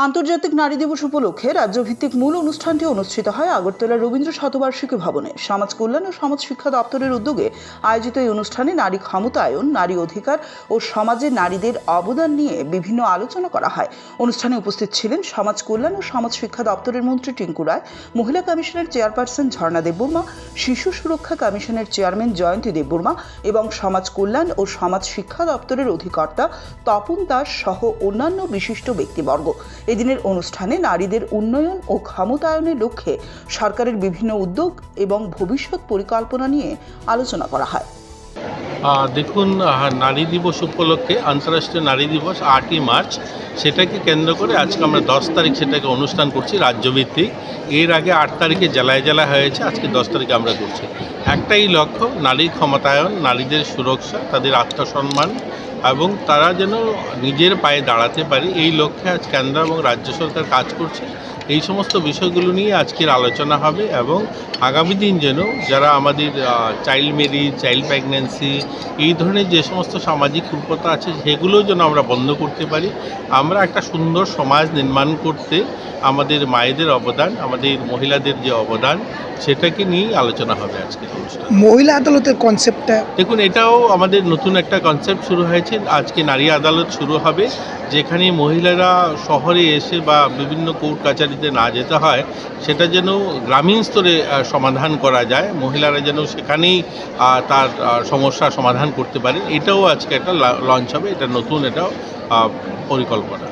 আন্তর্জাতিক নারী দিবস উপলক্ষে রাজ্যভিত্তিক মূল অনুষ্ঠানটি অনুষ্ঠিত হয় আগরতলার রবীন্দ্র শতবার্ষিকী ভবনে। সমাজ কল্যাণ ও সমাজ শিক্ষা দপ্তরের উদ্যোগে আয়োজিত এই অনুষ্ঠানে নারী ক্ষমতায়ন, নারী অধিকার ও সমাজে নারীদের অবদান নিয়ে বিভিন্ন আলোচনা করা হয়। অনুষ্ঠানে উপস্থিত ছিলেন সমাজ কল্যাণ ও সমাজ শিক্ষা দপ্তরের মন্ত্রী টিঙ্কু রায়, মহিলা কমিশনের চেয়ারপারসন ঝর্ণা দেববর্মা, শিশু সুরক্ষা কমিশনের চেয়ারম্যান জয়ন্তী দেববর্মা এবং সমাজ কল্যাণ ও সমাজ শিক্ষা দপ্তরের অধিকর্তা তপন দাস সহ অন্যান্য বিশিষ্ট ব্যক্তিবর্গ। এদিনের অনুষ্ঠানে নারীদের উন্নয়ন ও ক্ষমতায়নের লক্ষ্যে সরকারের বিভিন্ন উদ্যোগ এবং ভবিষ্যৎ পরিকল্পনা নিয়ে আলোচনা করা হয়। দেখুন, নারী দিবস উপলক্ষে আন্তর্রাষ্ট্রীয় নারী দিবস 8ই মার্চ, সেটাকে কেন্দ্র করে আজকে আমরা 10 তারিখ সেটাকে অনুষ্ঠান করছি রাজ্যভিত্তিক। এর আগে 8 তারিখে জেলায় জেলায় হয়েছে, আজকে 10 তারিখে আমরা করছি। একটাই লক্ষ্য, নারীর ক্ষমতায়ন, নারীদের সুরক্ষা, তাদের আত্মসম্মান এবং তারা যেন নিজের পায়ে দাঁড়াতে পারে, এই লক্ষ্যে আজ কেন্দ্র এবং রাজ্য সরকার কাজ করছে। এই সমস্ত বিষয়গুলো নিয়ে আজকের আলোচনা হবে এবং আগামী দিন যেন যারা আমাদের চাইল্ড ম্যারেজ, চাইল্ড প্রেগন্যান্সি, এই ধরনের যে সমস্ত সামাজিক কুপ্রথা আছে সেগুলো যেন আমরা বন্ধ করতে পারি। আমরা একটা সুন্দর সমাজ নির্মাণ করতে আমাদের মায়েদের অবদান, আমাদের মহিলাদের যে অবদান, সেটাকে নিয়েই আলোচনা হবে আজকের অনুষ্ঠান। মহিলা আদালতের কনসেপ্টটা দেখুন, এটাও আমাদের নতুন একটা কনসেপ্ট শুরু হয়েছে। আজকে নারী আদালত শুরু হবে, যেখানে মহিলারা শহরে এসে বা বিভিন্ন কোর্ট কাছারিতে না যেতে হয়, সেটা যেন গ্রামীণ স্তরে সমাধান করা যায়, মহিলারা যেন সেখানেই তার সমস্যার সমাধান করতে পারে। এটাও আজকে একটা লঞ্চ হবে, এটা নতুন, এটাও পরিকল্পনা।